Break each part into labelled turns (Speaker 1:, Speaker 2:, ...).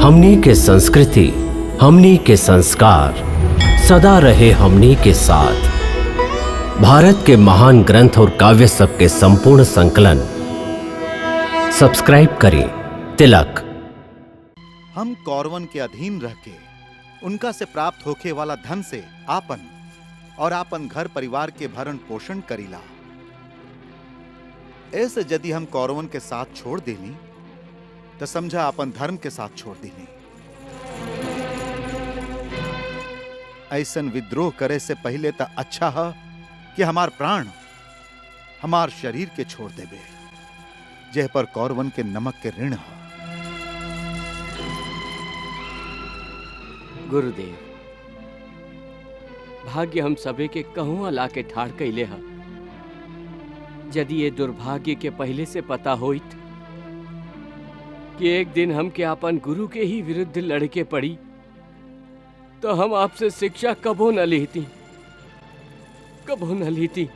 Speaker 1: हमनी के संस्कृति, हमनी के संस्कार सदा रहे हमनी के साथ। भारत के महान ग्रंथ और काव्य सब के संपूर्ण संकलन सब्सक्राइब करें तिलक।
Speaker 2: हम कौरवन के अधीन रह के उनका से प्राप्त होखे वाला धन से आपन और आपन घर परिवार के भरण पोषण करीला। ऐसे यदि हम कौरवन के साथ छोड़ देनी तो समझा अपन धर्म के साथ छोड़ देनी। ऐसन विद्रोह करे से पहले तो अच्छा है कि हमार प्राण हमार शरीर के छोड़ देवे, जेह पर कौरवन के नमक के ऋण है।
Speaker 3: गुरुदेव, भाग्य हम सबे के कहूँ ला के ठाड़ कैले है। यदि ये दुर्भाग्य के पहले से पता होइत कि एक दिन हम के अपन गुरु के ही विरुद्ध लड़के पड़ी, तो हम आपसे शिक्षा कबो न लेती, कबो न लेती।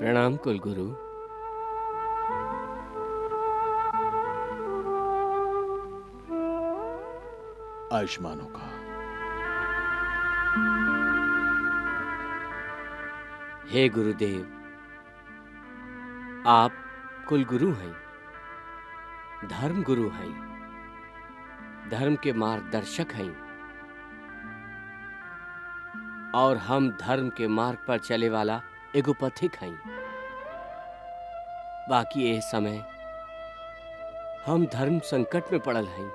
Speaker 3: प्रणाम कुलगुरु।
Speaker 2: आयुष्मान होगा।
Speaker 3: हे गुरुदेव, आप कुलगुरु हैं, धर्म गुरु हैं, धर्म के मार्गदर्शक हैं और हम धर्म के मार्ग पर चले वाला एगो पथिक हैं। बाकी ये समय हम धर्म संकट में पड़ल हैं।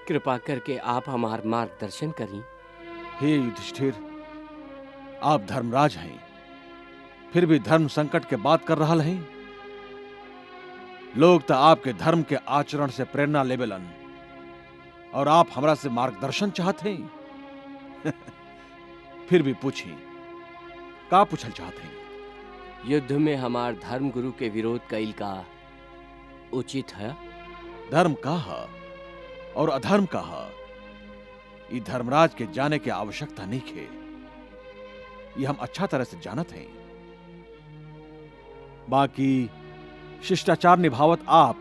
Speaker 3: कृपा करके आप हमार मार्गदर्शन करी।
Speaker 4: हे युधिष्ठिर, आप धर्मराज हैं, फिर भी धर्म संकट के बात कर रहा हैं। लोग तो आपके धर्म के आचरण से प्रेरणा लेबेलन और आप हमरा से मार्गदर्शन चाहते हैं। फिर भी पूछिए, का पूछल चाहते हैं?
Speaker 3: युद्ध में हमार धर्म गुरु के विरोध कईल का उचित है?
Speaker 4: धर्म का है और अधर्म का है, ये धर्मराज के जाने की आवश्यकता नहीं है। ये हम अच्छा तरह से जानत हैं। बाकी शिष्टाचार निभावत आप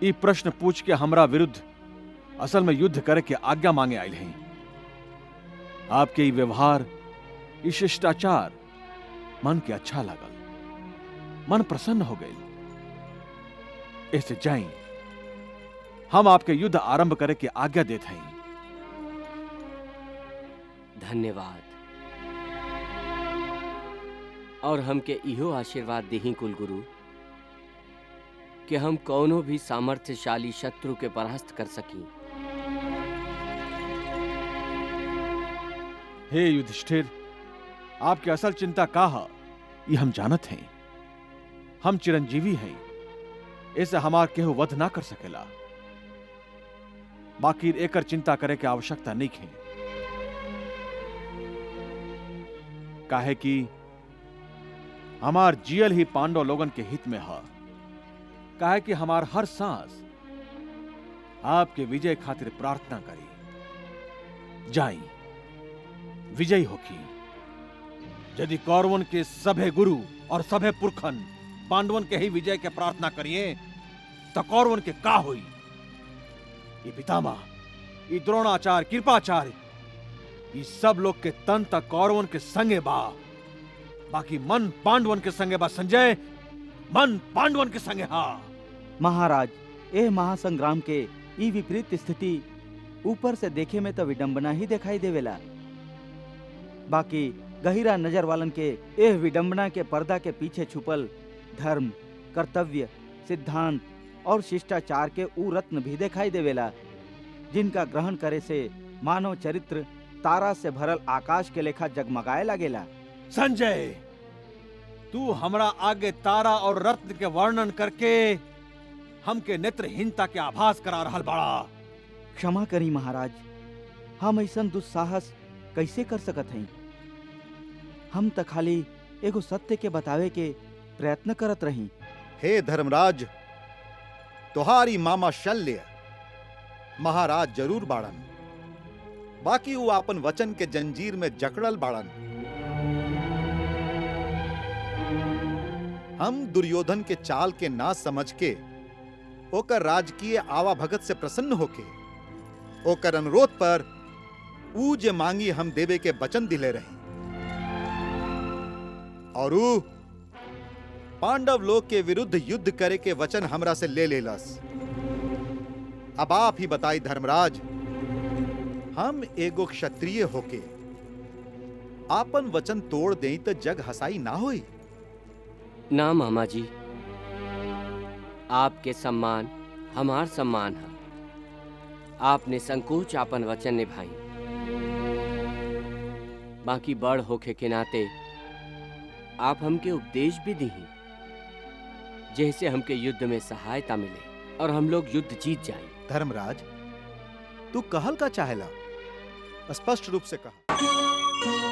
Speaker 4: ये प्रश्न पूछ के हमरा विरुद्ध असल में युद्ध करे के आज्ञा मांगे आयल हैं। आपके ये व्यवहार, ये शिष्टाचार मन के अच्छा लगल, मन प्रसन्न हो गई। ऐसे जाएं, हम आपके युद्ध आरंभ करे के आज्ञा देते हैं।
Speaker 3: धन्यवाद। और हमके इहो आशीर्वाद देही कुलगुरु कि हम कौनो भी सामर्थ्यशाली शत्रु के परास्त कर सकी।
Speaker 4: हे युधिष्ठिर, आपकी असल चिंता का है ये हम जानत हैं। हम चिरंजीवी हैं, ऐसे हमार केहू वध ना कर सकेला। बाकी एकर चिंता करे के आवश्यकता नहीं है। काहे कि हमार जियल ही पांडव लोगन के हित में है। काहे कि हमार हर सांस आपके विजय खातिर प्रार्थना करी। जाई विजयी होकी। यदि कौरवन के सभे गुरु और सभे पुरखन पांडवन के ही विजय के प्रार्थना करिए तो कौरवन के का हुई? ये पितामह, ये द्रोणाचार्य, कृपाचार्य, ये सब लोग के तन तक कौरवन के संगे बा। बाकी मन पांडवन के संगे बा। संजय, मन पांडवन के संगे। हाँ
Speaker 5: महाराज, एह महासंग्राम के ई विपरीत स्थिति ऊपर से देखे में तो विडंबना ही दिखाई देवेला। बाकी गहिरा नजर वालन के एह विडंबना के पर्दा के पीछे छुपल धर्म, कर्तव्य, सिद्धांत और शिष्टाचार के ऊ रत्न भी दिखाई देवेला, जिनका ग्रहण करे से मानव चरित्र तारा से भरल आकाश के लेखा जगमगाए लागेला।
Speaker 4: संजय, तू हमरा आगे तारा और रत्न के वर्णन करके हमके नेत्रहीनता के आभास करा रहल बाड़ा।
Speaker 5: क्षमा करी महाराज, हम ऐसा दुस्साहस कैसे कर सकत हई। हम त खाली एगो सत्य के बतावे के प्रयत्न करत रही।
Speaker 2: हे धर्मराज, तुम्हारी मामा शल्य महाराज जरूर बाड़न, बाकी वो आपन वचन के जंजीर में जकड़ल बाड़न। हम दुर्योधन के चाल के ना समझ के ओकर राजकीय आवा भगत से प्रसन्न होके ओकर अनुरोध पर ऊ जे मांगी हम देवे के वचन दिले रही, और ऊ पांडव लोग के विरुद्ध युद्ध करे के वचन हमरा से ले लेलस। अब आप ही बताई धर्मराज, हम एगो क्षत्रिय होके आपन वचन तोड़ दें तो जग हसाई ना होई।
Speaker 3: ना मामा जी, आपके सम्मान हमार सम्मान है। आपने संकोच आपन वचन निभाई, बाकी बड़ होके के नाते आप हमके उपदेश भी दी, जैसे हमके युद्ध में सहायता मिले और हम लोग युद्ध जीत जाए।
Speaker 2: धर्मराज, तू कहल का चाहेला? स्पष्ट रूप से कहा।